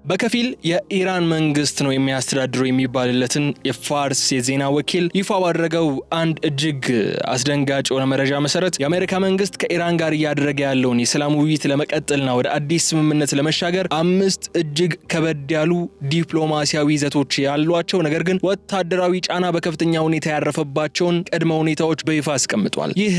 በከፊል የኢራን መንግስት ነው የሚያስተዳድረው የሚባልለትን የፋርስ የዜና ወኪል ይፋ ባደረገው አንድ እጅግ አስደንጋጭ የሆነ መረጃ መሰረት የአሜሪካ መንግስት ከኢራን ጋር እያደረገ ያለውን የሰላም ውይይት ለመቀጠልና ወደ አዲስ ስምምነት ለመሻገር 5 እጅግ ከበድ ያሉ ዲፕሎማሲያዊ ይዘቶች ያሏቸው ነገር ግን ወታደራዊ ጫና በከፍተኛ ሁኔታ ያረፈባቸውን ቅድመ ሁኔታዎች በይፋ አስቀምጧል። ይህ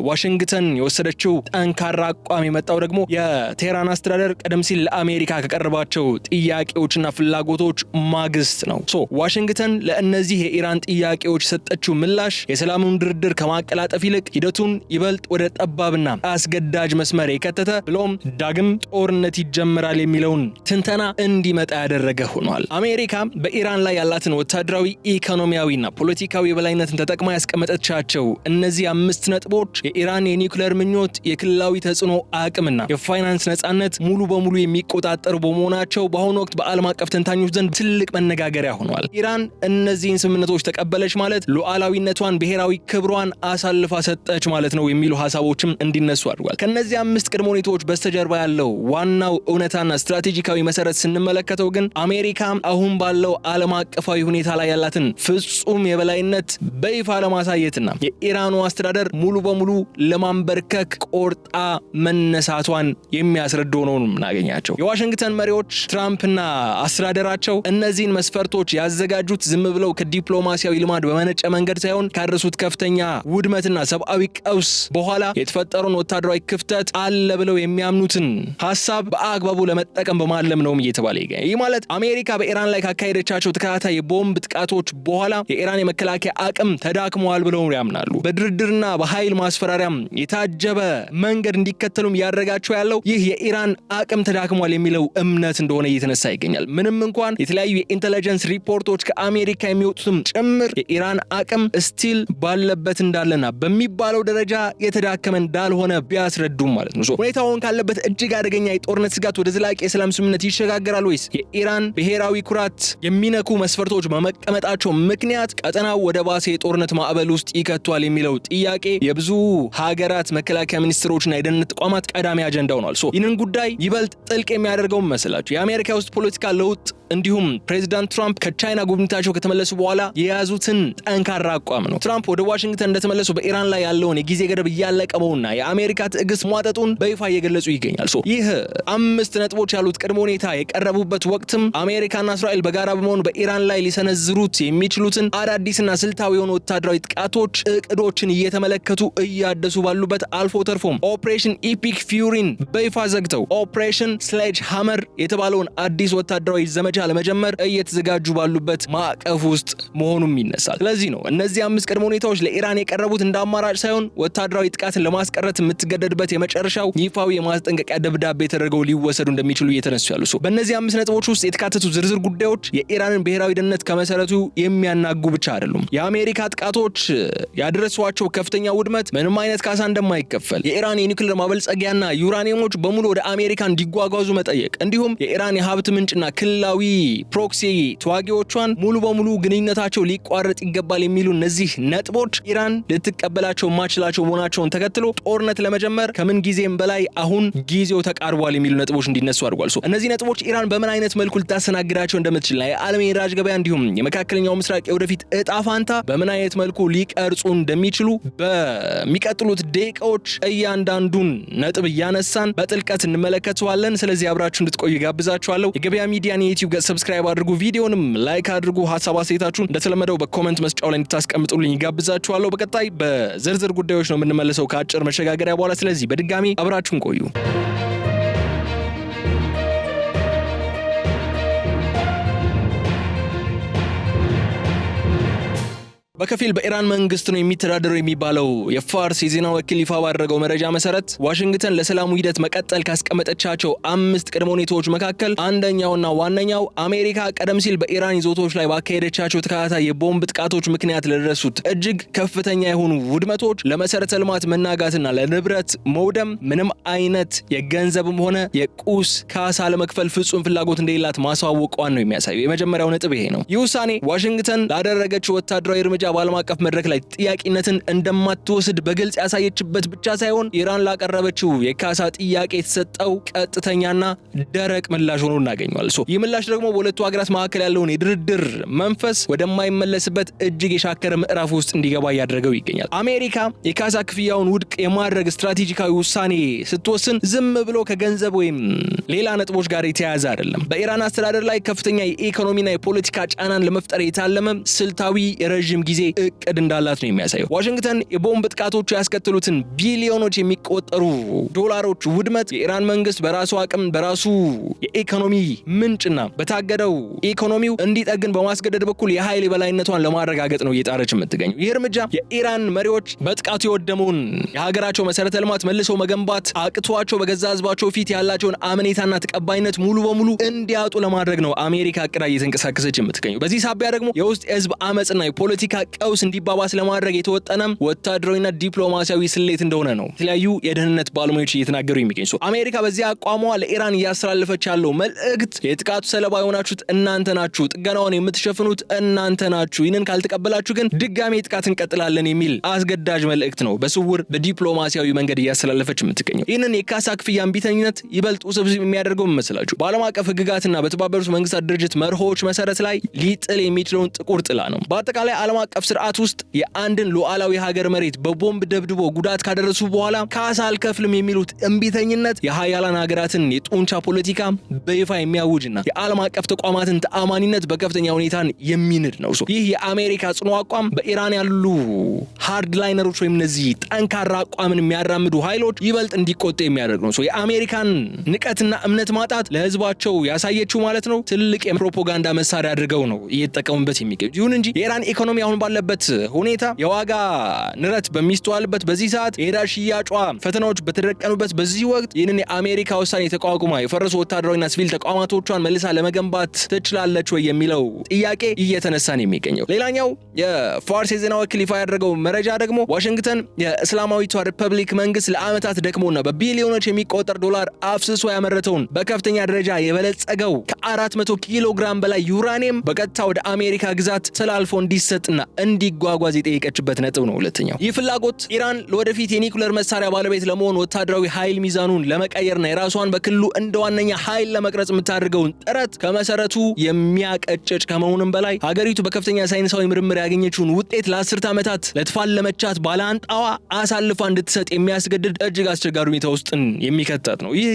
ዋሽንግተን የወሰደችው ጠንካራ አቋም የመጣው ደግሞ የቴህራን አስተዳደር ቀደም ሲል ለአሜሪካ ከቀረባቸው ጥያቄዎችና ፍላጎቶች ማግስት ነው። ዋሽንግተን ለእነዚህ የኢራን ጥያቄዎች ሰጠችው ምላሽ የሰላሙን ድርድር ከማቀላጠፍ ይልቅ ሂደቱን ይበልጥ ወደ ጠባብና አስገዳጅ መስመር የከተተ ብሎም ዳግም ጦርነት ይጀምራል የሚለውን ትንተና እንዲመጣ ያደረገ ሆኗል። አሜሪካ በኢራን ላይ ያላትን ወታደራዊ ኢኮኖሚያዊና ፖለቲካዊ የበላይነትን ተጠቅማ ያስቀመጠቻቸው እነዚህ 5 ነጥቦች የኢራን የኒውክሌር ምኞት፣ የክልላዊ ተጽዕኖ አቅምና የፋይናንስ ነጻነት ሙሉ በሙሉ የሚቆጣጠሩ በመሆናቸው በአሁኑ ወቅት በዓለም አቀፍ ተንታኞች ዘንድ ትልቅ መነጋገሪያ ሆኗል። ኢራን እነዚህን ስምምነቶች ተቀበለች ማለት ሉዓላዊነቷን፣ ብሔራዊ ክብሯን አሳልፋ ሰጠች ማለት ነው የሚሉ ሐሳቦችም እንዲነሱ አድርጓል። ከነዚህ 5 ቅድመ ሁኔታዎች በስተጀርባ ያለው ዋናው እውነታና ስትራቴጂካዊ መሰረት ስንመለከተው ግን አሜሪካ አሁን ባለው ዓለም አቀፋዊ ሁኔታ ላይ ያላትን ፍጹም የበላይነት በይፋ ለማሳየትና የኢራኑ አስተዳደር ሙሉ በሙሉ ለማንበርከክ ቆርጣ መነሳቷን የሚያስረዱ ነው እናገኛቸው። የዋሽንግተን መሪዎች ትራምፕና አስተዳደራቸው እነዚህን መስፈርቶች ያዘጋጁት ዝም ብለው ከዲፕሎማሲያዊ ልማድ በመነጨ መንገድ ሳይሆን ካደረሱት ከፍተኛ ውድመትና ሰብአዊ ቀውስ በኋላ የተፈጠረውን ወታደራዊ ክፍተት አለ ብለው የሚያምኑትን ሐሳብ በአግባቡ ለመጠቀም በማለም ነው እየተባለ ይገኛል። ይህ ማለት አሜሪካ በኢራን ላይ ካካሄደቻቸው ተከታታይ የቦምብ ጥቃቶች በኋላ የኢራን የመከላከያ አቅም ተዳክመዋል ብለው ያምናሉ። በድርድርና በኃይል ማስፈራሪያም የታጀበ መንገድ እንዲከተሉም ያደረጋቸው ያለው ይህ የኢራን አቅም ተዳክሟል የሚለው እምነት እንደሆነ እየተነሳ ይገኛል። ምንም እንኳን የተለያዩ የኢንተለጀንስ ሪፖርቶች ከአሜሪካ የሚወጡትም ጭምር የኢራን አቅም ስቲል ባለበት እንዳለና በሚባለው ደረጃ የተዳከመ እንዳልሆነ ቢያስረዱም ማለት ነው። ሁኔታውን ካለበት እጅግ አደገኛ የጦርነት ስጋት ወደ ዘላቂ የሰላም ስምምነት ይሸጋገራል ወይስ የኢራን ብሔራዊ ኩራት የሚነኩ መስፈርቶች በመቀመጣቸው ምክንያት ቀጠናው ወደ ባሰ የጦርነት ማዕበል ውስጥ ይከቷል የሚለው ጥያቄ የብዙ ሀገራት መከላከያ ሚኒስትሮችና የደህንነት ተቋማት ቀዳሚ አጀንዳ ሆኗል። ይህንን ጉዳይ ይበልጥ ጥልቅ የሚያደርገው መሰላችሁ የአሜሪካ ውስጥ ፖለቲካ ለውጥ እንዲሁም ፕሬዚዳንት ትራምፕ ከቻይና ጉብኝታቸው ከተመለሱ በኋላ የያዙትን ጠንካራ አቋም ነው። ትራምፕ ወደ ዋሽንግተን እንደተመለሱ በኢራን ላይ ያለውን የጊዜ ገደብ እያለቀመውና የአሜሪካ ትዕግስት ሟጠጡን በይፋ እየገለጹ ይገኛል። ይህ 5 ነጥቦች ያሉት ቅድመ ሁኔታ የቀረቡበት ወቅትም አሜሪካና እስራኤል በጋራ በመሆን በኢራን ላይ ሊሰነዝሩት የሚችሉትን አዳዲስና ስልታዊ የሆኑ ወታደራዊ ጥቃቶች እቅዶችን እየተመለከቱ እያደሱ ባሉበት አልፎ ተርፎም ኦፕሬሽን ኢፒክ ፊውሪን በይፋ ዘግተው ኦፕሬሽን ስሌጅ ሃመር የተባለውን አዲስ ወታደራዊ ዘመቻ ለመጀመር እየተዘጋጁ ባሉበት ማዕቀፍ ውስጥ መሆኑም ይነሳል። ስለዚህ ነው እነዚህ 5 ቅድመ ሁኔታዎች ለኢራን የቀረቡት እንደ አማራጭ ሳይሆን ወታደራዊ ጥቃትን ለማስቀረት የምትገደድበት የመጨረሻው ይፋዊ የማስጠንቀቂያ ደብዳቤ ተደርገው ሊወሰዱ እንደሚችሉ እየተነሱ ያሉ። በእነዚህ 5 ነጥቦች ውስጥ የተካተቱ ዝርዝር ጉዳዮች የኢራንን ብሔራዊ ደህንነት ከመሰረቱ የሚያናጉ ብቻ አይደሉም። የአሜሪካ ጥቃቶች ያደረሷቸው ከፍተኛ ውድመት ምንም አይነት ካሳ እንደማይከፈል፣ የኢራን የኒውክሌር ማበልጸጊያና ዩራኒየሞች በሙሉ ወደ አሜሪካ እንዲጓጓዙ መጠየቅ፣ እንዲሁም የኢራን የሀብት ምንጭና ክልላዊ ፕሮክሲ ተዋጊዎቿን ሙሉ በሙሉ ግንኙነታቸው ሊቋረጥ ይገባል የሚሉ እነዚህ ነጥቦች ኢራን ልትቀበላቸው ማችላቸው መሆናቸውን ተከትሎ ጦርነት ለመጀመር ከምን ጊዜም በላይ አሁን ጊዜው ተቃርቧል የሚሉ ነጥቦች እንዲነሱ አድርጓል። እነዚህ ነጥቦች ኢራን በምን አይነት መልኩ ልታስተናግዳቸው እንደምትችልና የዓለም የነዳጅ ገበያ እንዲሁም የመካከለኛው ምስራቅ የወደፊት እጣ ፋንታ በምን አይነት መልኩ ሊቀርጹ እንደሚችሉ በሚቀጥሉት ደቂቃዎች እያንዳንዱን ነጥብ እያነሳን በጥልቀት እንመለከተዋለን። ስለዚህ አብራችሁ እንድትቆዩ ጋብዛችኋለሁ። የገበያ ሚዲያን የዩቲዩብ ገጽ ሰብስክራይብ አድርጉ፣ ቪዲዮንም ላይክ አድርጉ፣ ሐሳብ አስተያየታችሁን እንደተለመደው በኮሜንት መስጫው ላይ እንድታስቀምጡልኝ ጋብዛችኋለሁ። በቀጣይ በዝርዝር ጉዳዮች ነው የምንመለሰው ከአጭር መሸጋገሪያ በኋላ። ስለዚህ በድጋሚ አብራችሁን ቆዩ። በከፊል በኢራን መንግስት ነው የሚተዳደረው የሚባለው የፋርስ የዜና ወኪል ይፋ ባደረገው መረጃ መሰረት ዋሽንግተን ለሰላሙ ሂደት መቀጠል ካስቀመጠቻቸው 5 ቅድመ ሁኔታዎች መካከል አንደኛውና ዋነኛው አሜሪካ ቀደም ሲል በኢራን ይዞታዎች ላይ ባካሄደቻቸው ተከታታይ የቦምብ ጥቃቶች ምክንያት ለደረሱት እጅግ ከፍተኛ የሆኑ ውድመቶች፣ ለመሰረተ ልማት መናጋትና ለንብረት መውደም ምንም አይነት የገንዘብም ሆነ የቁስ ካሳ ለመክፈል ፍጹም ፍላጎት እንደሌላት ማሳወቋን ነው የሚያሳየው። የመጀመሪያው ነጥብ ይሄ ነው። ይህ ውሳኔ ዋሽንግተን ላደረገችው ወታደራዊ እርምጃ በዓለም አቀፍ መድረክ ላይ ጥያቄነትን እንደማትወስድ በግልጽ ያሳየችበት ብቻ ሳይሆን ኢራን ላቀረበችው የካሳ ጥያቄ የተሰጠው ቀጥተኛና ደረቅ ምላሽ ሆኖ እናገኘዋል። ይህ ምላሽ ደግሞ በሁለቱ ሀገራት መካከል ያለውን የድርድር መንፈስ ወደማይመለስበት እጅግ የሻከረ ምዕራፍ ውስጥ እንዲገባ እያደረገው ይገኛል። አሜሪካ የካሳ ክፍያውን ውድቅ የማድረግ ስትራቴጂካዊ ውሳኔ ስትወስን ዝም ብሎ ከገንዘብ ወይም ሌላ ነጥቦች ጋር የተያያዘ አይደለም። በኢራን አስተዳደር ላይ ከፍተኛ የኢኮኖሚና የፖለቲካ ጫናን ለመፍጠር የታለመ ስልታዊ የረዥም ጊዜ እቅድ እንዳላት ነው የሚያሳየው። ዋሽንግተን የቦምብ ጥቃቶቹ ያስከተሉትን ቢሊዮኖች የሚቆጠሩ ዶላሮች ውድመት የኢራን መንግስት በራሱ አቅም በራሱ የኢኮኖሚ ምንጭና በታገደው ኢኮኖሚው እንዲጠግን በማስገደድ በኩል የኃይል የበላይነቷን ለማረጋገጥ ነው እየጣረች የምትገኘው። ይህ እርምጃ የኢራን መሪዎች በጥቃቱ የወደመውን የሀገራቸው መሰረተ ልማት መልሰው መገንባት አቅቷቸው በገዛ ህዝባቸው ፊት ያላቸውን አመኔታና ተቀባይነት ሙሉ በሙሉ እንዲያጡ ለማድረግ ነው አሜሪካ አቅዳ እየተንቀሳቀሰች የምትገኘው። በዚህ ሳቢያ ደግሞ የውስጥ የህዝብ አመጽና የፖለቲካ ቀውስ እንዲባባስ ለማድረግ የተወጠነ ወታደራዊና ዲፕሎማሲያዊ ስሌት እንደሆነ ነው የተለያዩ የደህንነት ባለሙያዎች እየተናገሩ የሚገኙ። አሜሪካ በዚህ አቋሟ ለኢራን እያስተላለፈች ያለው መልእክት የጥቃቱ ሰለባ የሆናችሁት እናንተ ናችሁ፣ ጥገናውን የምትሸፍኑት እናንተ ናችሁ፣ ይህንን ካልተቀበላችሁ ግን ድጋሜ ጥቃት እንቀጥላለን የሚል አስገዳጅ መልእክት ነው በስውር በዲፕሎማሲያዊ መንገድ እያስተላለፈች የምትገኘው። ይህንን የካሳ ክፍያ እምቢተኝነት ይበልጥ ውስብስብ የሚያደርገው መሰላችሁ በዓለም አቀፍ ህግጋትና በተባበሩት መንግስታት ድርጅት መርሆች መሰረት ላይ ሊጥል የሚችለውን ጥቁር ጥላ ነው። በአጠቃላይ ዓለም አቀፍ ስርዓት ውስጥ የአንድን ሉዓላዊ ሀገር መሬት በቦምብ ደብድቦ ጉዳት ካደረሱ በኋላ ካሳ አልከፍልም የሚሉት እምቢተኝነት የሀያላን ሀገራትን የጡንቻ ፖለቲካ በይፋ የሚያውጅና የዓለም አቀፍ ተቋማትን ተአማኒነት በከፍተኛ ሁኔታን የሚንድ ነው። ይህ የአሜሪካ ጽኑ አቋም በኢራን ያሉ ሃርድ ላይነሮች ወይም እነዚህ ጠንካራ አቋምን የሚያራምዱ ኃይሎች ይበልጥ እንዲቆጡ የሚያደርግ ነው። የአሜሪካን ንቀትና እምነት ማጣት ለህዝባቸው ያሳየችው ማለት ነው ትልቅ የፕሮፓጋንዳ መሳሪያ አድርገው ነው እየተጠቀሙበት የሚገኙ። ይሁን እንጂ የኢራን ኢኮኖሚ አሁን ባለበት ሁኔታ የዋጋ ንረት በሚስተዋልበት በዚህ ሰዓት የነዳጅ ሽያጯ ፈተናዎች በተደቀኑበት በዚህ ወቅት ይህንን የአሜሪካ ውሳኔ ተቋቁማ የፈረሱ ወታደራዊና ሲቪል ተቋማቶቿን መልሳ ለመገንባት ትችላለች ወይ የሚለው ጥያቄ እየተነሳ ነው የሚገኘው። ሌላኛው የፋርስ የዜና ወኪል ይፋ ያደረገው መረጃ ደግሞ ዋሽንግተን የእስላማዊቷ ሪፐብሊክ መንግስት ለዓመታት ደክሞና በቢሊዮኖች የሚቆጠር ዶላር አፍስሶ ያመረተውን በከፍተኛ ደረጃ የበለጸገው ከ400 ኪሎ ግራም በላይ ዩራኒየም በቀጥታ ወደ አሜሪካ ግዛት ተላልፎ እንዲሰጥና እንዲጓጓዝ የጠየቀችበት ነጥብ ነው። ሁለተኛው ይህ ፍላጎት ኢራን ለወደፊት የኒኩሌር መሳሪያ ባለቤት ለመሆን ወታደራዊ ኃይል ሚዛኑን ለመቀየርና የራሷን በክልሉ እንደ ዋነኛ ኃይል ለመቅረጽ የምታደርገውን ጥረት ከመሰረቱ የሚያቀጭጭ ከመሆኑም በላይ ሀገሪቱ በከፍተኛ ሳይንሳዊ ምርምር ያገኘችውን ውጤት ለ10 ዓመታት ለተፋለመቻት ባላንጣዋ አሳልፋ እንድትሰጥ የሚያስገድድ እጅግ አስቸጋሪ ሁኔታ ውስጥ የሚከተት ነው። ይህ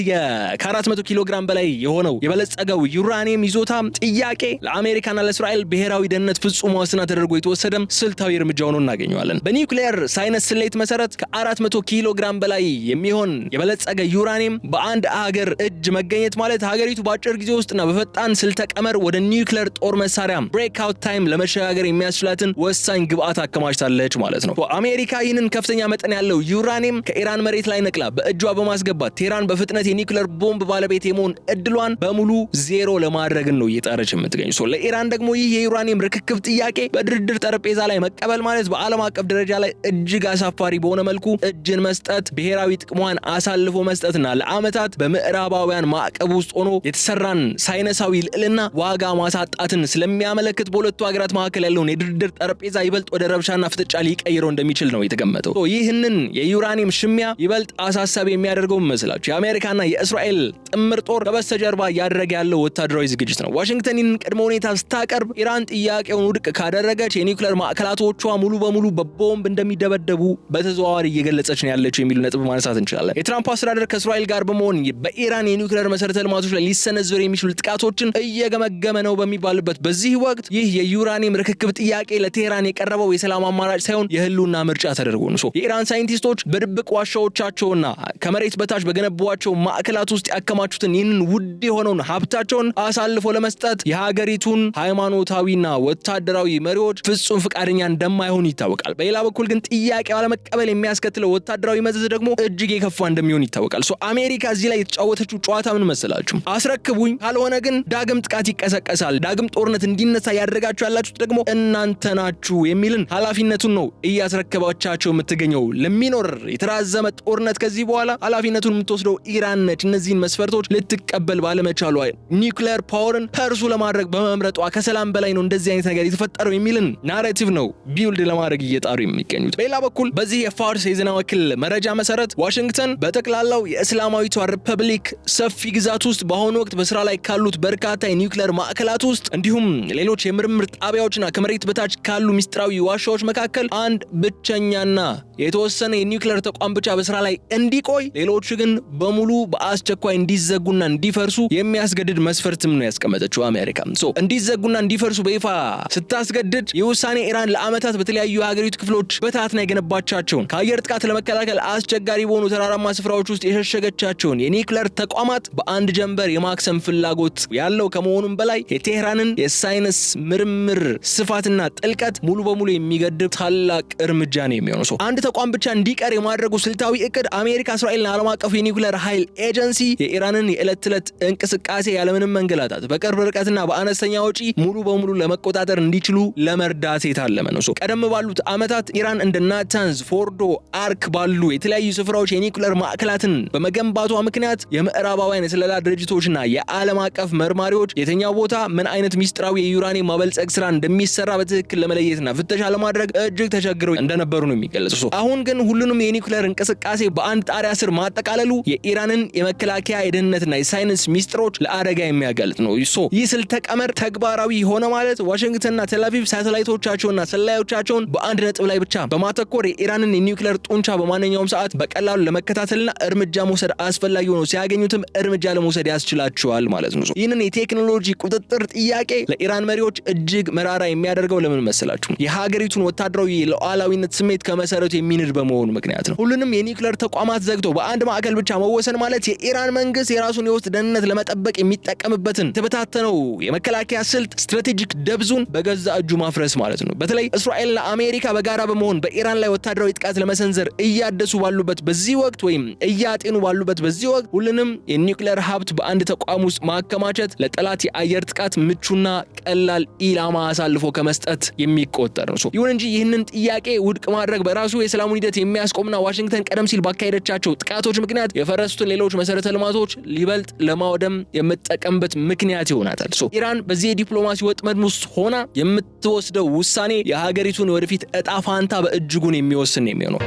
ከ400 ኪሎ ግራም በላይ የሆነው የበለጸገው ዩራኒየም ይዞታ ጥያቄ ለአሜሪካና ለእስራኤል ብሔራዊ ደህንነት ፍጹም ዋስትና ተደርጎ የተወሰደም ስልታዊ እርምጃ ሆኖ እናገኘዋለን። በኒውክሌር ሳይንስ ስሌት መሰረት ከ400 ኪሎ ግራም በላይ የሚሆን የበለጸገ ዩራኒየም በአንድ ሀገር እጅ መገኘት ማለት ሀገሪቱ በአጭር ጊዜ ውስጥና በፈጣን ስልተ ቀመር ወደ ኒውክሌር ጦር መሳሪያ ብሬክአውት ታይም ለመሸጋገር የሚያስችላትን ወሳኝ ግብአት አከማችታለች ማለት ነው። አሜሪካ ይህንን ከፍተኛ መጠን ያለው ዩራኒየም ከኢራን መሬት ላይ ነቅላ በእጇ በማስገባት ቴህራን በፍጥነት የኒውክሌር ቦምብ ባለቤት የመሆን እድሏን በሙሉ ዜሮ ለማድረግ ነው እየጣረች የምትገኘው። ለኢራን ደግሞ ይህ የዩራኒየም ርክክብ ጥያቄ በድርድር ጠረጴዛ ላይ መቀበል ማለት በዓለም አቀፍ ደረጃ ላይ እጅግ አሳፋሪ በሆነ መልኩ እጅን መስጠት፣ ብሔራዊ ጥቅሟን አሳልፎ መስጠትና ለዓመታት በምዕራባውያን ማዕቀብ ውስጥ ሆኖ የተሰራን ሳይንሳዊ ልዕልና ዋጋ ማሳጣትን ስለሚያመለክት በሁለቱ ሀገራት መካከል ያለውን የድርድር ጠረጴዛ ይበልጥ ወደ ረብሻና ፍጥጫ ሊቀይረው እንደሚችል ነው የተገመተው። ይህንን የዩራኒየም ሽሚያ ይበልጥ አሳሳቢ የሚያደርገው መስላችሁ የአሜሪካና የእስራኤል ጥምር ጦር ከበስተጀርባ እያደረገ ያለው ወታደራዊ ዝግጅት ነው። ዋሽንግተን ይህንን ቅድመ ሁኔታ ስታቀርብ ኢራን ጥያቄውን ውድቅ ካደረገች የኒውክሌር ማዕከላቶቿ ሙሉ በሙሉ በቦምብ እንደሚደበደቡ በተዘዋዋሪ እየገለጸች ነው ያለችው የሚሉ ነጥብ ማንሳት እንችላለን። የትራምፕ አስተዳደር ከእስራኤል ጋር በመሆን በኢራን የኒውክሌር መሰረተ ልማቶች ላይ ሊሰነዘሩ የሚችሉ ጥቃቶችን እየገመገመ ነው በሚባልበት በዚህ ወቅት ይህ የዩራኒየም ርክክብ ጥያቄ ለቴህራን የቀረበው የሰላም አማራጭ ሳይሆን የህልውና ምርጫ ተደርጎ ነው። የኢራን ሳይንቲስቶች በድብቅ ዋሻዎቻቸውና ከመሬት በታች በገነቧቸው ማዕከላት ውስጥ ያከማቹትን ይህንን ውድ የሆነውን ሀብታቸውን አሳልፎ ለመስጠት የሀገሪቱን ሃይማኖታዊና ወታደራዊ መሪዎች ፍጹም ፍቃደኛ እንደማይሆኑ ይታወቃል። በሌላ በኩል ግን ጥያቄ ባለመቀበል የሚያስከትለው ወታደራዊ መዘዝ ደግሞ እጅግ የከፋ እንደሚሆን ይታወቃል። አሜሪካ እዚህ ላይ የተጫወተችው ጨዋታ ምን መሰላችሁ? አስረክቡኝ፣ ካልሆነ ግን ዳግም ጥቃት ይቀሰቀሳል፣ ዳግም ጦርነት እንዲነሳ ያደረጋችሁ ያላችሁት ደግሞ እናንተ ናችሁ የሚልን ኃላፊነቱን ነው እያስረከባቻቸው የምትገኘው። ለሚኖር የተራዘመ ጦርነት ከዚህ በኋላ ኃላፊነቱን የምትወስደው ኢራን ነች። እነዚህን መስፈርቶች ልትቀበል ባለመቻሏ ኒውክሌር ፓወርን ፐርሱ ለማድረግ በመምረጧ ከሰላም በላይ ነው እንደዚህ አይነት ነገር የተፈጠረው የሚልን ናሬቲቭ ናሬቲቭ ነው ቢልድ ለማድረግ እየጣሩ የሚገኙት። በሌላ በኩል በዚህ የፋርስ የዜና ወኪል መረጃ መሰረት ዋሽንግተን በጠቅላላው የእስላማዊቷ ሪፐብሊክ ሰፊ ግዛት ውስጥ በአሁኑ ወቅት በስራ ላይ ካሉት በርካታ የኒውክሌር ማዕከላት ውስጥ እንዲሁም ሌሎች የምርምር ጣቢያዎችና ከመሬት በታች ካሉ ሚስጥራዊ ዋሻዎች መካከል አንድ ብቸኛና የተወሰነ የኒውክሌር ተቋም ብቻ በስራ ላይ እንዲቆይ፣ ሌሎቹ ግን በሙሉ በአስቸኳይ እንዲዘጉና እንዲፈርሱ የሚያስገድድ መስፈርትም ነው ያስቀመጠችው አሜሪካ። እንዲዘጉና እንዲፈርሱ በይፋ ስታስገድድ የውሳኔ ኢራን ለዓመታት በተለያዩ የሀገሪቱ ክፍሎች በታትና የገነባቻቸውን ከአየር ጥቃት ለመከላከል አስቸጋሪ በሆኑ ተራራማ ስፍራዎች ውስጥ የሸሸገቻቸውን የኒውክሌር ተቋማት በአንድ ጀንበር የማክሰም ፍላጎት ያለው ከመሆኑም በላይ የቴህራንን የሳይንስ ምርምር ስፋትና ጥልቀት ሙሉ በሙሉ የሚገድብ ታላቅ እርምጃ ነው የሚሆነው። አንድ ተቋም ብቻ እንዲቀር የማድረጉ ስልታዊ እቅድ አሜሪካ እስራኤልና ዓለም አቀፉ የኒውክሌር ኃይል ኤጀንሲ የኢራንን የዕለት ተዕለት እንቅስቃሴ ያለምንም መንገላታት በቅርብ ርቀትና በአነስተኛ ወጪ ሙሉ በሙሉ ለመቆጣጠር እንዲችሉ ለመርዳት የታለመ ነው። ቀደም ባሉት ዓመታት ኢራን እንደ ናታንዝ፣ ፎርዶ፣ አርክ ባሉ የተለያዩ ስፍራዎች የኒውክሌር ማዕከላትን በመገንባቷ ምክንያት የምዕራባውያን የስለላ ድርጅቶችና የዓለም አቀፍ መርማሪዎች የትኛው ቦታ ምን አይነት ሚስጥራዊ የዩራኒየም ማበልጸግ ስራ እንደሚሰራ በትክክል ለመለየትና ፍተሻ ለማድረግ እጅግ ተቸግረው እንደነበሩ ነው የሚገለጸው። አሁን ግን ሁሉንም የኒውክሌር እንቅስቃሴ በአንድ ጣሪያ ስር ማጠቃለሉ የኢራንን የመከላከያ የደህንነትና የሳይንስ ሚስጥሮች ለአደጋ የሚያጋልጥ ነው። ይህ ስልተ ቀመር ተግባራዊ ሆነ ማለት ዋሽንግተንና ቴልአቪቭ ሳተላይቶቻቸውና ሰላዮቻቸውን በአንድ ነጥብ ላይ ብቻ በማተኮር የኢራንን የኒውክሌር ጡንቻ በማንኛውም ሰዓት በቀላሉ ለመከታተልና እርምጃ መውሰድ አስፈላጊ ሆኖ ሲያገኙትም እርምጃ ለመውሰድ ያስችላቸዋል ማለት ነው። ይህንን የቴክኖሎጂ ቁጥጥር ጥያቄ ለኢራን መሪዎች እጅግ መራራ የሚያደርገው ለምን መሰላችሁ? የሀገሪቱን ወታደራዊ ሉዓላዊነት ስሜት ከመሰረቱ የሚንድ በመሆኑ ምክንያት ነው። ሁሉንም የኒውክሌር ተቋማት ዘግቶ በአንድ ማዕከል ብቻ መወሰን ማለት የኢራን መንግስት የራሱን የውስጥ ደህንነት ለመጠበቅ የሚጠቀምበትን ተበታተነው የመከላከያ ስልት ስትራቴጂክ ደብዙን በገዛ እጁ ማፍረስ ማለት ነው። በተለይ እስራኤልና አሜሪካ በጋራ በመሆን በኢራን ላይ ወታደራዊ ጥቃት ለመሰንዘር እያደሱ ባሉበት በዚህ ወቅት ወይም እያጤኑ ባሉበት በዚህ ወቅት ሁሉንም የኒውክሌር ሀብት በአንድ ተቋም ውስጥ ማከማቸት ለጠላት የአየር ጥቃት ምቹና ቀላል ኢላማ አሳልፎ ከመስጠት የሚቆጠር ነው። ይሁን እንጂ ይህንን ጥያቄ ውድቅ ማድረግ በራሱ የሰላሙን ሂደት የሚያስቆምና ዋሽንግተን ቀደም ሲል ባካሄደቻቸው ጥቃቶች ምክንያት የፈረሱትን ሌሎች መሰረተ ልማቶች ሊበልጥ ለማውደም የምትጠቀምበት ምክንያት ይሆናታል። ኢራን በዚህ የዲፕሎማሲ ወጥመድ ውስጥ ሆና የምትወስደው ውሳኔ የሀገሪቱን ወደፊት እጣ ፋንታ በእጅጉን የሚወስን የሚሆነው።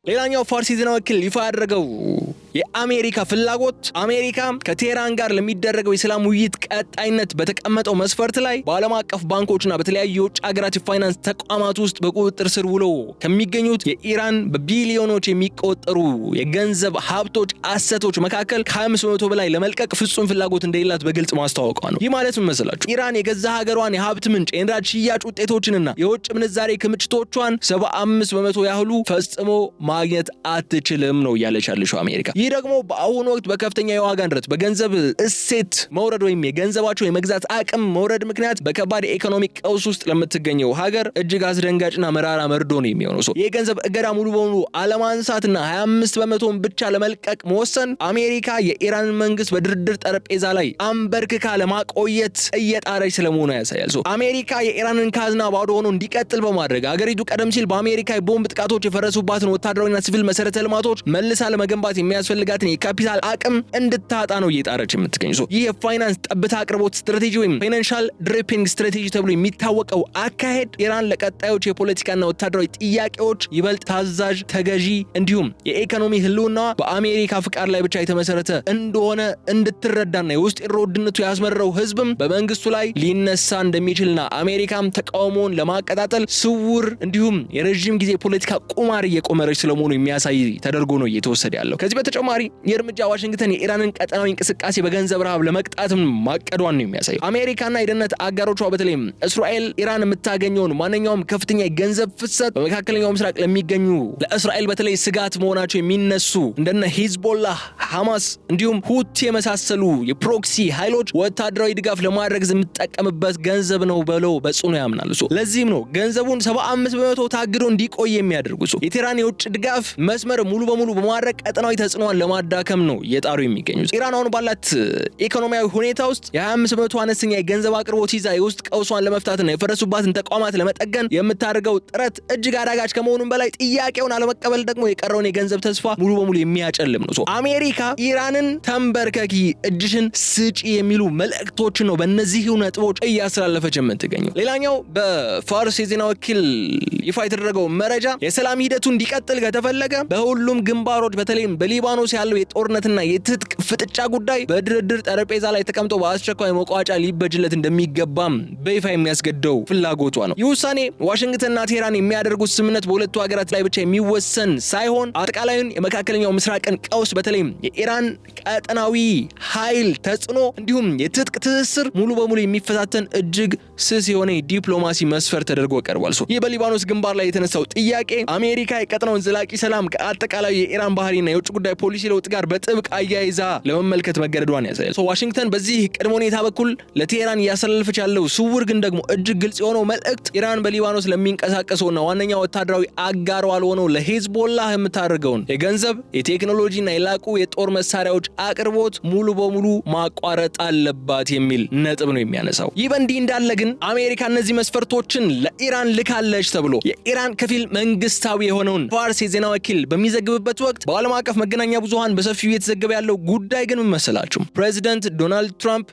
ሌላኛው ፋርስ የዜና ወኪል ይፋ ያደረገው የአሜሪካ ፍላጎት አሜሪካ ከቴህራን ጋር ለሚደረገው የሰላም ውይይት ቀጣይነት በተቀመጠው መስፈርት ላይ በዓለም አቀፍ ባንኮችና በተለያዩ የውጭ ሀገራት የፋይናንስ ተቋማት ውስጥ በቁጥጥር ስር ውለው ከሚገኙት የኢራን በቢሊዮኖች የሚቆጠሩ የገንዘብ ሀብቶች አሰቶች መካከል ከ5% በላይ ለመልቀቅ ፍጹም ፍላጎት እንደሌላት በግልጽ ማስታወቋ ነው። ይህ ማለት ምን መሰላችሁ? ኢራን የገዛ ሀገሯን የሀብት ምንጭ የነዳጅ ሽያጭ ውጤቶችንና የውጭ ምንዛሬ ክምችቶቿን 75% ያህሉ ፈጽሞ ማግኘት አትችልም ነው እያለች ያለችው አሜሪካ። ይህ ደግሞ በአሁኑ ወቅት በከፍተኛ የዋጋ ንረት በገንዘብ እሴት መውረድ ወይም የገንዘባቸው የመግዛት አቅም መውረድ ምክንያት በከባድ የኢኮኖሚ ቀውስ ውስጥ ለምትገኘው ሀገር እጅግ አስደንጋጭና መራራ መርዶ ነው የሚሆነው። የገንዘብ እገዳ ሙሉ በሙሉ አለማንሳትና 25% ብቻ ለመልቀቅ መወሰን አሜሪካ የኢራን መንግስት በድርድር ጠረጴዛ ላይ አንበርክካ ለማቆየት እየጣረች ስለመሆኑ ያሳያል። አሜሪካ የኢራንን ካዝና ባዶ ሆኖ እንዲቀጥል በማድረግ ሀገሪቱ ቀደም ሲል በአሜሪካ የቦምብ ጥቃቶች የፈረሱባትን ወታደራዊና ሲቪል መሰረተ ልማቶች መልሳ ለመገንባት የሚያስፈልጋትን የካፒታል አቅም እንድታጣ ነው እየጣረች የምትገኘው። ይህ የፋይናንስ ጠብታ አቅርቦት ስትራቴጂ ወይም ፋይናንሻል ድሪፒንግ ስትራቴጂ ተብሎ የሚታወቀው አካሄድ ኢራን ለቀጣዮች የፖለቲካና ወታደራዊ ጥያቄዎች ይበልጥ ታዛዥ፣ ተገዢ እንዲሁም የኢኮኖሚ ህልውና በአሜሪካ ፍቃድ ላይ ብቻ የተመሰረተ እንደሆነ እንድትረዳና የውስጥ የኑሮ ውድነቱ ያስመረረው ህዝብም በመንግስቱ ላይ ሊነሳ እንደሚችልና አሜሪካም ተቃውሞውን ለማቀጣጠል ስውር እንዲሁም የረጅም ጊዜ ፖለቲካ ቁማር እየቆመረች ስለመሆኑ የሚያሳይ ተደርጎ ነው እየተወሰደ ያለው። ከዚህ በተጨማሪ የእርምጃ ዋሽንግተን የኢራንን ቀጠናዊ እንቅስቃሴ በገንዘብ ረሃብ ለመቅጣትም ማቀዷን ነው የሚያሳየው። አሜሪካና የደህንነት አጋሮቿ በተለይም እስራኤል ኢራን የምታገኘውን ማንኛውም ከፍተኛ የገንዘብ ፍሰት በመካከለኛው ምስራቅ ለሚገኙ ለእስራኤል በተለይ ስጋት መሆናቸው የሚነሱ እንደነ ሂዝቦላህ፣ ሐማስ እንዲሁም ሁቲ የመሳሰሉ የፕሮክሲ ኃይሎች ወታደራዊ ድጋፍ ለማድረግ የምትጠቀምበት ገንዘብ ነው ብለው በጽኑ ያምናሉ። ለዚህም ነው ገንዘቡን 75% ታግዶ እንዲቆይ የሚያደርጉ። የቴህራን የውጭ ድጋፍ መስመር ሙሉ በሙሉ በማድረግ ቀጠናዊ ተጽዕኖ አቅሟን ለማዳከም ነው የጣሩ የሚገኙት። ኢራን አሁን ባላት ኢኮኖሚያዊ ሁኔታ ውስጥ የ25% አነስተኛ የገንዘብ አቅርቦት ይዛ የውስጥ ቀውሷን ለመፍታትና የፈረሱባትን ተቋማት ለመጠገን የምታደርገው ጥረት እጅግ አዳጋች ከመሆኑም በላይ ጥያቄውን አለመቀበል ደግሞ የቀረውን የገንዘብ ተስፋ ሙሉ በሙሉ የሚያጨልም ነው። አሜሪካ ኢራንን ተንበርከኪ፣ እጅሽን ስጪ የሚሉ መልእክቶችን ነው በእነዚህ ነጥቦች እያስተላለፈች የምትገኘው። ሌላኛው በፋርስ የዜና ወኪል ይፋ የተደረገው መረጃ የሰላም ሂደቱ እንዲቀጥል ከተፈለገ በሁሉም ግንባሮች በተለይም በሊባኖስ ያለው የጦርነትና የትጥቅ ፍጥጫ ጉዳይ በድርድር ጠረጴዛ ላይ ተቀምጦ በአስቸኳይ መቋጫ ሊበጅለት እንደሚገባም በይፋ የሚያስገድደው ፍላጎቷ ነው። ይህ ውሳኔ ዋሽንግተንና ቴህራን የሚያደርጉት ስምምነት በሁለቱ ሀገራት ላይ ብቻ የሚወሰን ሳይሆን አጠቃላዩን የመካከለኛው ምስራቅን ቀውስ በተለይም የኢራን ቀጠናዊ ኃይል ተጽዕኖ እንዲሁም የትጥቅ ትስስር ሙሉ በሙሉ የሚፈታተን እጅግ ስስ የሆነ ዲፕሎማሲ መስፈር ተደርጎ ቀርቧል። ይህ በሊባኖስ ግንባር ላይ የተነሳው ጥያቄ አሜሪካ የቀጠናውን ዘላቂ ሰላም ከአጠቃላይ የኢራን ባህሪና የውጭ ጉዳይ ፖሊሲ ለውጥ ጋር በጥብቅ አያይዛ ለመመልከት መገደዷን ያሳያል። ዋሽንግተን በዚህ ቅድመ ሁኔታ በኩል ለቴህራን እያሰላለፈች ያለው ስውር ግን ደግሞ እጅግ ግልጽ የሆነው መልእክት ኢራን በሊባኖስ ለሚንቀሳቀሰውና ዋነኛ ወታደራዊ አጋሯ ለሆነው ለሂዝቦላህ የምታደርገውን የገንዘብ የቴክኖሎጂና የላቁ የጦር መሳሪያዎች አቅርቦት ሙሉ በሙሉ ማቋረጥ አለባት የሚል ነጥብ ነው የሚያነሳው። ይህ በእንዲህ እንዳለ ግን አሜሪካ እነዚህ መስፈርቶችን ለኢራን ልካለች ተብሎ የኢራን ከፊል መንግስታዊ የሆነውን ፋርስ የዜና ወኪል በሚዘግብበት ወቅት በዓለም አቀፍ መገናኛ ብዙሃን በሰፊው የተዘገበ ያለው ጉዳይ ግን ምን መሰላችሁ? ፕሬዚደንት ዶናልድ ትራምፕ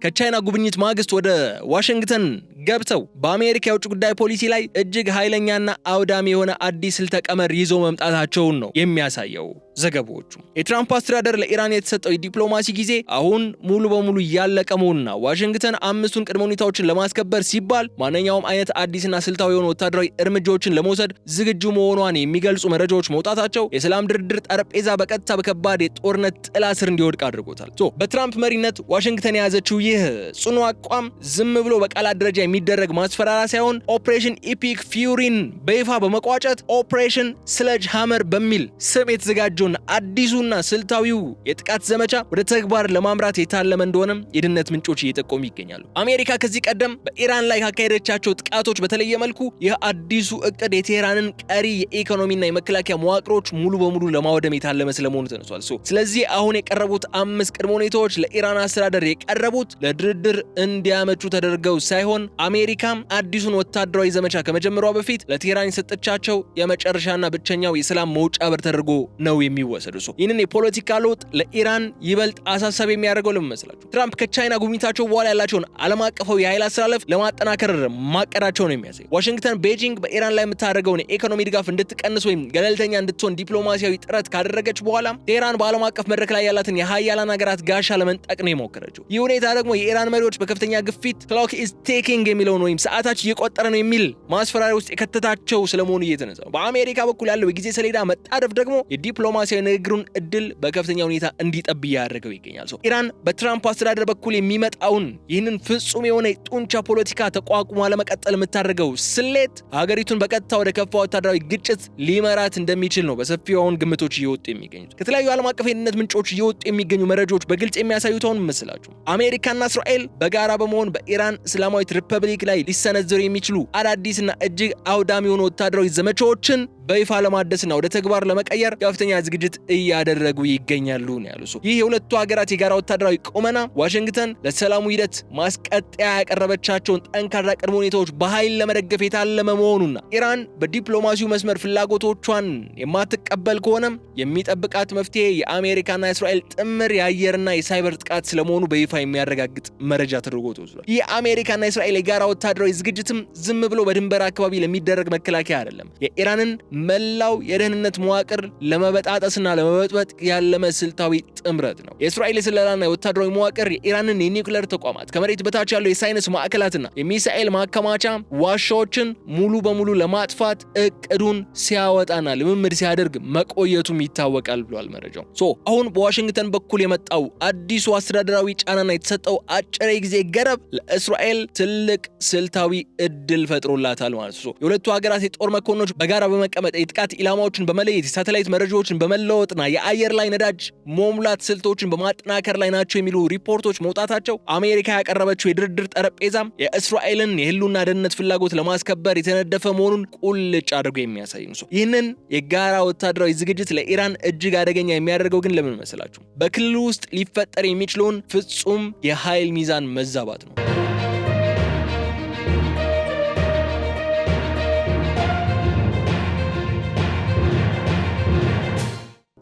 ከቻይና ጉብኝት ማግስት ወደ ዋሽንግተን ገብተው በአሜሪካ የውጭ ጉዳይ ፖሊሲ ላይ እጅግ ኃይለኛና አውዳሚ የሆነ አዲስ ስልተ ቀመር ይዞ መምጣታቸውን ነው የሚያሳየው ዘገባዎቹ። የትራምፕ አስተዳደር ለኢራን የተሰጠው የዲፕሎማሲ ጊዜ አሁን ሙሉ በሙሉ ያለቀ መሆኑና ዋሽንግተን አምስቱን ቅድመ ሁኔታዎችን ለማስከበር ሲባል ማንኛውም አይነት አዲስና ስልታዊ የሆኑ ወታደራዊ እርምጃዎችን ለመውሰድ ዝግጁ መሆኗን የሚገልጹ መረጃዎች መውጣታቸው የሰላም ድርድር ጠረጴዛ በቀጥታ በከባድ የጦርነት ጥላ ስር እንዲወድቅ አድርጎታል። በትራምፕ መሪነት ዋሽንግተን የያዘችው ይህ ጽኑ አቋም ዝም ብሎ በቃላት ደረጃ የሚደረግ ማስፈራሪያ ሳይሆን ኦፕሬሽን ኢፒክ ፊውሪን በይፋ በመቋጨት ኦፕሬሽን ስለጅ ሃመር በሚል ስም የተዘጋጀው አዲሱና ስልታዊው የጥቃት ዘመቻ ወደ ተግባር ለማምራት የታለመ እንደሆነም የደህንነት ምንጮች እየጠቆሙ ይገኛሉ። አሜሪካ ከዚህ ቀደም በኢራን ላይ ካካሄደቻቸው ጥቃቶች በተለየ መልኩ ይህ አዲሱ እቅድ የቴህራንን ቀሪ የኢኮኖሚና የመከላከያ መዋቅሮች ሙሉ በሙሉ ለማውደም የታለመ ስለመሆኑ ተነሷል። ስለዚህ አሁን የቀረቡት 5 ቅድመ ሁኔታዎች ለኢራን አስተዳደር የቀረቡት ለድርድር እንዲያመቹ ተደርገው ሳይሆን አሜሪካም አዲሱን ወታደራዊ ዘመቻ ከመጀመሯ በፊት ለቴህራን የሰጠቻቸው የመጨረሻና ብቸኛው የሰላም መውጫ በር ተደርጎ ነው የሚወሰዱ። ይህንን የፖለቲካ ለውጥ ለኢራን ይበልጥ አሳሳቢ የሚያደርገው ለምን መሰላችሁ? ትራምፕ ከቻይና ጉብኝታቸው በኋላ ያላቸውን ዓለም አቀፋዊ የኃይል አስተላለፍ ለማጠናከር ማቀዳቸው ነው የሚያሳየው። ዋሽንግተን ቤጂንግ በኢራን ላይ የምታደርገውን የኢኮኖሚ ድጋፍ እንድትቀንስ ወይም ገለልተኛ እንድትሆን ዲፕሎማሲያዊ ጥረት ካደረገች በኋላ ቴህራን በዓለም አቀፍ መድረክ ላይ ያላትን የሀያላን ሀገራት ጋሻ ለመንጠቅ ነው የሞከረችው። ይህ ሁኔታ ደግሞ የኢራን መሪዎች በከፍተኛ ግፊት ክሎክ ኢዝ ቲኪንግ የሚለውን ወይም ሰዓታች እየቆጠረ ነው የሚል ማስፈራሪያ ውስጥ የከተታቸው ስለመሆኑ እየተነሳ ነው። በአሜሪካ በኩል ያለው የጊዜ ሰሌዳ መጣደፍ ደግሞ የዲፕሎማሲያዊ ንግግሩን እድል በከፍተኛ ሁኔታ እንዲጠብ ያደረገው ይገኛል። ኢራን በትራምፕ አስተዳደር በኩል የሚመጣውን ይህንን ፍጹም የሆነ ጡንቻ ፖለቲካ ተቋቁማ ለመቀጠል የምታደርገው ስሌት ሀገሪቱን በቀጥታ ወደ ከፋ ወታደራዊ ግጭት ሊመራት እንደሚችል ነው በሰፊው አሁን ግምቶች እየወጡ የሚገኙት። ከተለያዩ ዓለም አቀፍ የደህንነት ምንጮች እየወጡ የሚገኙ መረጃዎች በግልጽ የሚያሳዩት አሁን መስላችሁ አሜሪካና እስራኤል በጋራ በመሆን በኢራን እስላማዊት ሪፐብሊክ ላይ ሊሰነዘሩ የሚችሉ አዳዲስና እጅግ አውዳሚ የሆኑ ወታደራዊ ዘመቻዎችን በይፋ ለማደስና ወደ ተግባር ለመቀየር ከፍተኛ ዝግጅት እያደረጉ ይገኛሉ ነው ያሉት። ይህ የሁለቱ ሀገራት የጋራ ወታደራዊ ቁመና ዋሽንግተን ለሰላሙ ሂደት ማስቀጠያ ያቀረበቻቸውን ጠንካራ ቅድመ ሁኔታዎች በኃይል ለመደገፍ የታለመ መሆኑና ኢራን በዲፕሎማሲው መስመር ፍላጎቶቿን የማትቀበል ከሆነም የሚጠብቃት መፍትሄ የአሜሪካና የእስራኤል ጥምር የአየርና የሳይበር ጥቃት ስለመሆኑ በይፋ የሚያረጋግጥ መረጃ ተደርጎ ተወስዷል። ይህ የአሜሪካና የእስራኤል የጋራ ወታደራዊ ዝግጅትም ዝም ብሎ በድንበር አካባቢ ለሚደረግ መከላከያ አይደለም። የኢራንን መላው የደህንነት መዋቅር ለመበጣጠስና ለመበጥበጥ ያለመ ስልታዊ ጥምረት ነው። የእስራኤል የስለላና የወታደራዊ መዋቅር የኢራንን የኒውክሌር ተቋማት፣ ከመሬት በታች ያለው የሳይንስ ማዕከላትና የሚሳኤል ማከማቻ ዋሻዎችን ሙሉ በሙሉ ለማጥፋት እቅዱን ሲያወጣና ልምምድ ሲያደርግ መቆየቱም ይታወቃል ብሏል መረጃው። አሁን በዋሽንግተን በኩል የመጣው አዲሱ አስተዳደራዊ ጫናና የተሰጠው አጭር ጊዜ ገረብ ለእስራኤል ትልቅ ስልታዊ እድል ፈጥሮላታል ማለት ነው። የሁለቱ ሀገራት የጦር መኮንኖች በጋራ በመቀመጥ የጥቃት ኢላማዎችን በመለየት የሳተላይት መረጃዎችን በመለወጥና የአየር ላይ ነዳጅ መሙላት ስልቶችን በማጠናከር ላይ ናቸው የሚሉ ሪፖርቶች መውጣታቸው አሜሪካ ያቀረበችው የድርድር ጠረጴዛም የእስራኤልን የህልውና ደህንነት ፍላጎት ለማስከበር የተነደፈ መሆኑን ቁልጭ አድርጎ የሚያሳይ ነው። ይህንን የጋራ ወታደራዊ ዝግጅት ለኢራን እጅግ አደገኛ የሚያደርገው ግን ለምን መሰላችሁ? በክልሉ ውስጥ ሊፈጠር የሚችለውን ፍጹም የኃይል ሚዛን መዛባት ነው።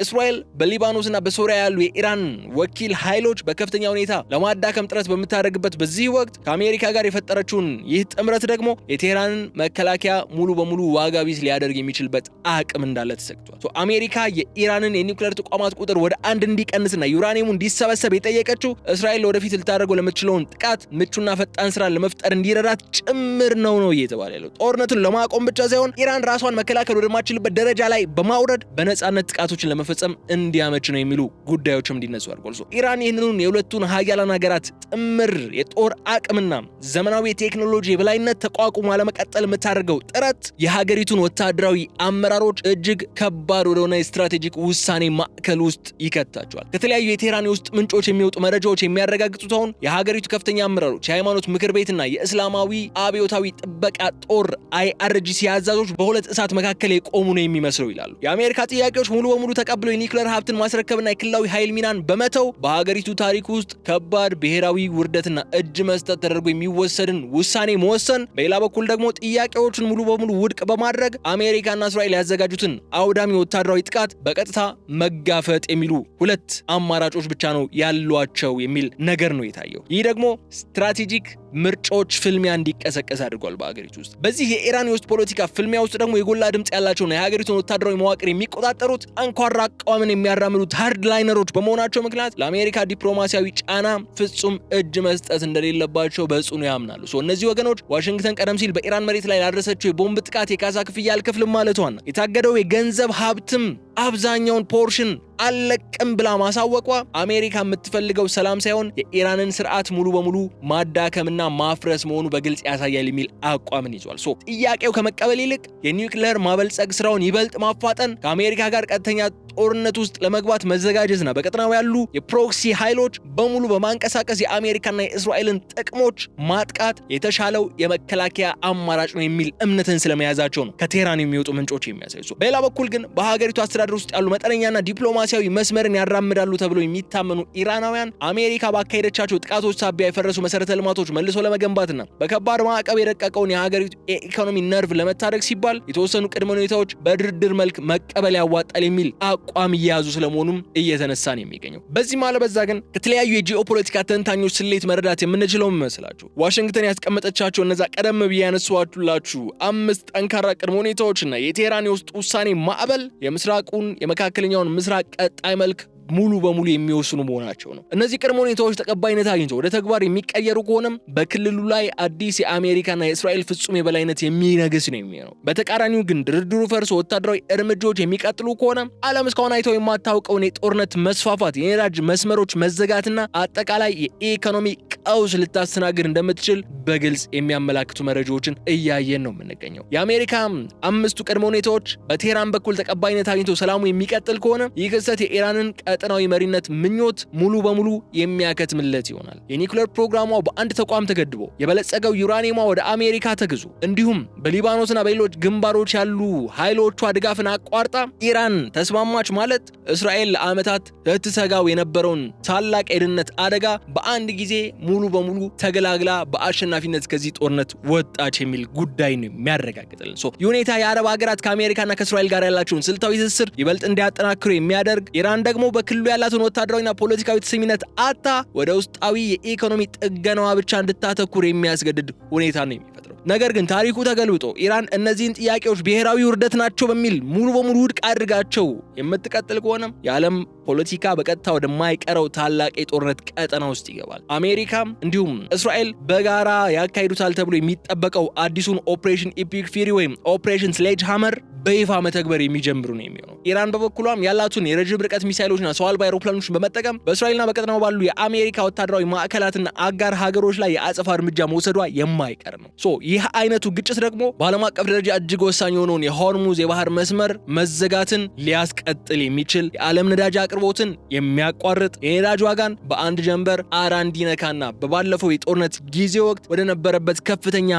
እስራኤል በሊባኖስና በሶሪያ ያሉ የኢራን ወኪል ኃይሎች በከፍተኛ ሁኔታ ለማዳከም ጥረት በምታደርግበት በዚህ ወቅት ከአሜሪካ ጋር የፈጠረችውን ይህ ጥምረት ደግሞ የቴህራንን መከላከያ ሙሉ በሙሉ ዋጋ ቢስ ሊያደርግ የሚችልበት አቅም እንዳለ ተሰግቷል። አሜሪካ የኢራንን የኒውክሌር ተቋማት ቁጥር ወደ 1 እንዲቀንስና ዩራኒየሙ እንዲሰበሰብ የጠየቀችው እስራኤል ወደፊት ልታደርገው ለምትችለውን ጥቃት ምቹና ፈጣን ስራ ለመፍጠር እንዲረዳት ጭምር ነው እየተባለ ያለው። ጦርነቱን ለማቆም ብቻ ሳይሆን ኢራን ራሷን መከላከል ወደማትችልበት ደረጃ ላይ በማውረድ በነጻነት ጥቃቶችን ለመፈጸም እንዲያመች ነው የሚሉ ጉዳዮችም እንዲነሱ አድርጓል። ኢራን ይህንን የሁለቱን ሀያላን ሀገራት ጥምር የጦር አቅምና ዘመናዊ የቴክኖሎጂ የበላይነት ተቋቁሞ ለመቀጠል የምታደርገው ጥረት የሀገሪቱን ወታደራዊ አመራሮች እጅግ ከባድ ወደሆነ የስትራቴጂክ ውሳኔ ማዕከል ውስጥ ይከታቸዋል። ከተለያዩ የቴህራን ውስጥ ምንጮች የሚወጡ መረጃዎች የሚያረጋግጡት አሁን የሀገሪቱ ከፍተኛ አመራሮች፣ የሃይማኖት ምክር ቤትና የእስላማዊ አብዮታዊ ጥበቃ ጦር IRGC አዛዦች በሁለት እሳት መካከል የቆሙ ነው የሚመስለው ይላሉ። የአሜሪካ ጥያቄዎች ሙሉ በሙሉ ተቀብለው የኒውክሌር ሀብትን ማስረከብና የክልላዊ ኃይል ሚናን በመተው በሀገሪቱ ታሪክ ውስጥ ከባድ ብሔራዊ ውርደትና እጅ መስጠት ተደርጎ የሚወሰድን ውሳኔ መወሰን፣ በሌላ በኩል ደግሞ ጥያቄዎችን ሙሉ በሙሉ ውድቅ በማድረግ አሜሪካና እስራኤል ያዘጋጁትን አውዳሚ ወታደራዊ ጥቃት በቀጥታ መጋፈጥ የሚሉ ሁለት አማራጮች ብቻ ነው ያሏቸው የሚል ነገር ነው የታየው። ይህ ደግሞ ስትራቴጂክ ምርጫዎች ፍልሚያ እንዲቀሰቀስ አድርጓል በሀገሪቱ ውስጥ። በዚህ የኢራን ውስጥ ፖለቲካ ፍልሚያ ውስጥ ደግሞ የጎላ ድምጽ ያላቸውና የሀገሪቱን ወታደራዊ መዋቅር የሚቆጣጠሩት አንኳር አቋምን የሚያራምዱት ሃርድ ላይነሮች በመሆናቸው ምክንያት ለአሜሪካ ዲፕሎማሲያዊ ጫና ፍጹም እጅ መስጠት እንደሌለባቸው በጽኑ ያምናሉ። እነዚህ ወገኖች ዋሽንግተን ቀደም ሲል በኢራን መሬት ላይ ላደረሰችው የቦምብ ጥቃት የካሳ ክፍያ አልከፍልም ማለቷና የታገደው የገንዘብ ሀብትም አብዛኛውን ፖርሽን አለቅም ብላ ማሳወቋ አሜሪካ የምትፈልገው ሰላም ሳይሆን የኢራንን ስርዓት ሙሉ በሙሉ ማዳከምና ማፍረስ መሆኑ በግልጽ ያሳያል የሚል አቋምን ይዟል። ጥያቄው ከመቀበል ይልቅ የኒውክሌር ማበልጸግ ስራውን ይበልጥ ማፋጠን፣ ከአሜሪካ ጋር ቀጥተኛ ጦርነት ውስጥ ለመግባት መዘጋጀትና በቀጠናው ያሉ የፕሮክሲ ኃይሎች በሙሉ በማንቀሳቀስ የአሜሪካና የእስራኤልን ጥቅሞች ማጥቃት የተሻለው የመከላከያ አማራጭ ነው የሚል እምነትን ስለመያዛቸው ነው ከቴህራን የሚወጡ ምንጮች የሚያሳዩ። በሌላ በኩል ግን በሀገሪቱ አስተዳደር ውስጥ ያሉ መጠነኛና ዲፕሎማሲያዊ መስመርን ያራምዳሉ ተብሎ የሚታመኑ ኢራናውያን አሜሪካ ባካሄደቻቸው ጥቃቶች ሳቢያ የፈረሱ መሰረተ ልማቶች መልሶ ለመገንባትና በከባድ ማዕቀብ የደቀቀውን የሀገሪቱ የኢኮኖሚ ነርቭ ለመታደግ ሲባል የተወሰኑ ቅድመ ሁኔታዎች በድርድር መልክ መቀበል ያዋጣል የሚል አቋም እየያዙ ስለመሆኑም እየተነሳ ነው የሚገኘው። በዚህ ማለበዛ ግን ከተለያዩ የጂኦፖለቲካ ተንታኞች ስሌት መረዳት የምንችለው መስላችሁ ዋሽንግተን ያስቀመጠቻቸው እነዛ ቀደም ብዬ ያነሳኋችሁላችሁ 5 ጠንካራ ቅድመ ሁኔታዎችና የቴህራን የውስጥ ውሳኔ ማዕበል የምስራቁን የመካከለኛውን ምስራቅ ቀጣይ መልክ ሙሉ በሙሉ የሚወስኑ መሆናቸው ነው። እነዚህ ቅድመ ሁኔታዎች ተቀባይነት አግኝተው ወደ ተግባር የሚቀየሩ ከሆነም በክልሉ ላይ አዲስ የአሜሪካና የእስራኤል ፍጹም የበላይነት የሚነግስ ነው የሚሆነው። በተቃራኒው ግን ድርድሩ ፈርሶ ወታደራዊ እርምጃዎች የሚቀጥሉ ከሆነ ዓለም እስካሁን አይተው የማታውቀውን የጦርነት መስፋፋት፣ የነዳጅ መስመሮች መዘጋትና አጠቃላይ የኢኮኖሚ ቀውስ ልታስተናግድ እንደምትችል በግልጽ የሚያመላክቱ መረጃዎችን እያየን ነው የምንገኘው። የአሜሪካ 5 ቅድመ ሁኔታዎች በቴህራን በኩል ተቀባይነት አግኝተው ሰላሙ የሚቀጥል ከሆነ ይህ ክስተት የኢራንን ቀጠናዊ መሪነት ምኞት ሙሉ በሙሉ የሚያከትምለት ይሆናል። የኒውክሌር ፕሮግራሟ በአንድ ተቋም ተገድቦ የበለጸገው ዩራኒየሟ ወደ አሜሪካ ተግዞ እንዲሁም በሊባኖስና በሌሎች ግንባሮች ያሉ ኃይሎቿ ድጋፍን አቋርጣ ኢራን ተስማማች ማለት እስራኤል ለዓመታት ልትሰጋው የነበረውን ታላቅ የደህንነት አደጋ በአንድ ጊዜ ሙሉ በሙሉ ተገላግላ በአሸናፊነት ከዚህ ጦርነት ወጣች የሚል ጉዳይ ነው የሚያረጋግጥልን። ይህ ሁኔታ የአረብ ሀገራት ከአሜሪካና ከእስራኤል ጋር ያላቸውን ስልታዊ ትስስር ይበልጥ እንዲያጠናክሩ የሚያደርግ፣ ኢራን ደግሞ በክልሉ ያላትን ወታደራዊና ፖለቲካዊ ተሰሚነት አጣ ወደ ውስጣዊ የኢኮኖሚ ጥገናዋ ብቻ እንድታተኩር የሚያስገድድ ሁኔታ ነው የሚፈጥረው። ነገር ግን ታሪኩ ተገልብጦ ኢራን እነዚህን ጥያቄዎች ብሔራዊ ውርደት ናቸው በሚል ሙሉ በሙሉ ውድቅ አድርጋቸው የምትቀጥል ከሆነ የዓለም ፖለቲካ በቀጥታ ወደማይቀረው ታላቅ የጦርነት ቀጠና ውስጥ ይገባል። አሜሪካም እንዲሁም እስራኤል በጋራ ያካሂዱታል ተብሎ የሚጠበቀው አዲሱን ኦፕሬሽን ኢፒክ ፊሪ ወይም ኦፕሬሽን ስሌጅ ሃመር በይፋ መተግበር የሚጀምሩ ነው የሚሆነው። ኢራን በበኩሏም ያላቱን የረጅም ርቀት ሚሳይሎችና ሰው አልባ አውሮፕላኖችን በመጠቀም በእስራኤልና በቀጠናው ባሉ የአሜሪካ ወታደራዊ ማዕከላትና አጋር ሀገሮች ላይ የአጸፋ እርምጃ መውሰዷ የማይቀር ነው። ይህ አይነቱ ግጭት ደግሞ በዓለም አቀፍ ደረጃ እጅግ ወሳኝ የሆነውን የሆርሙዝ የባህር መስመር መዘጋትን ሊያስቀጥል የሚችል የዓለም ነዳጅ አቅርቦትን የሚያቋርጥ የነዳጅ ዋጋን በአንድ ጀንበር አራ እንዲነካና በባለፈው የጦርነት ጊዜ ወቅት ወደ ነበረበት ከፍተኛ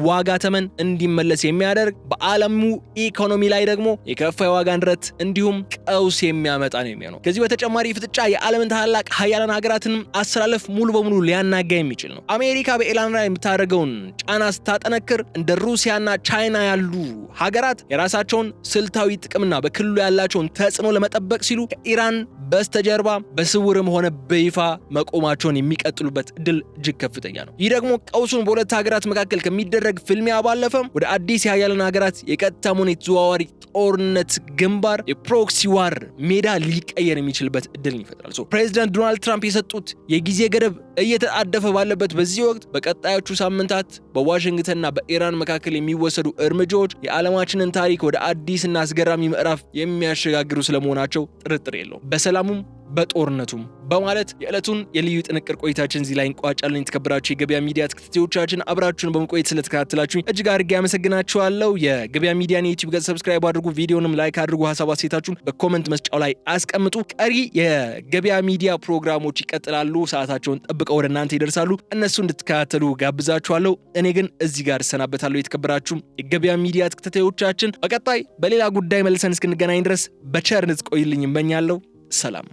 ዋጋ ተመን እንዲመለስ የሚያደርግ በዓለሙ ኢኮኖሚ ላይ ደግሞ የከፋ የዋጋ ንረት እንዲሁም ቀውስ የሚያመጣ ነው የሚሆነው። ከዚህ በተጨማሪ ፍጥጫ የዓለምን ታላላቅ ሀያላን ሀገራትንም አሰላለፍ ሙሉ በሙሉ ሊያናጋ የሚችል ነው። አሜሪካ በኢራን ላይ የምታደርገውን ጫና ስታጠነክር እንደ ሩሲያና ቻይና ያሉ ሀገራት የራሳቸውን ስልታዊ ጥቅምና በክልሉ ያላቸውን ተጽዕኖ ለመጠበቅ ሲሉ ከኢራን በስተጀርባ በስውርም ሆነ በይፋ መቆማቸውን የሚቀጥሉበት እድል እጅግ ከፍተኛ ነው። ይህ ደግሞ ቀውሱን በሁለት ሀገራት መካከል ከሚደረግ ፍልሚያ ባለፈም ወደ አዲስ የሀያላን ሀገራት የቀጥታ ሆነ የተዘዋዋሪ ጦርነት ግንባር የፕሮክሲ ዋር ሜዳ ሊቀየር የሚችልበት እድል ይፈጥራል። ፕሬዚዳንት ዶናልድ ትራምፕ የሰጡት የጊዜ ገደብ እየተጣደፈ ባለበት በዚህ ወቅት በቀጣዮቹ ሳምንታት በዋሽንግተንና በኢራን መካከል የሚወሰዱ እርምጃዎች የዓለማችንን ታሪክ ወደ አዲስና አስገራሚ ምዕራፍ የሚያሸጋግሩ ስለመሆናቸው ጥርጥር የለውም። በሰላሙም በጦርነቱም በማለት የዕለቱን የልዩ ጥንቅር ቆይታችን እዚህ ላይ እንቋጫለን። የተከበራችሁ የገበያ ሚዲያ ተከታታዮቻችን አብራችሁን በመቆየት ስለተከታተላችሁኝ እጅግ አድርጌ አመሰግናችኋለሁ። የገበያ ሚዲያን የዩቲዩብ ገጽ ሰብስክራይብ አድርጉ፣ ቪዲዮንም ላይክ አድርጉ፣ ሀሳብ አስተያየታችሁን በኮሜንት መስጫው ላይ አስቀምጡ። ቀሪ የገበያ ሚዲያ ፕሮግራሞች ይቀጥላሉ፣ ሰዓታቸውን ጠብቀው ወደ እናንተ ይደርሳሉ። እነሱ እንድትከታተሉ ጋብዛችኋለሁ። እኔ ግን እዚህ ጋር እሰናበታለሁ። የተከበራችሁ የገበያ ሚዲያ ተከታታዮቻችን በቀጣይ በሌላ ጉዳይ መልሰን እስክንገናኝ ድረስ በቸር እንድትቆዩልኝ እመኛለሁ። ሰላም።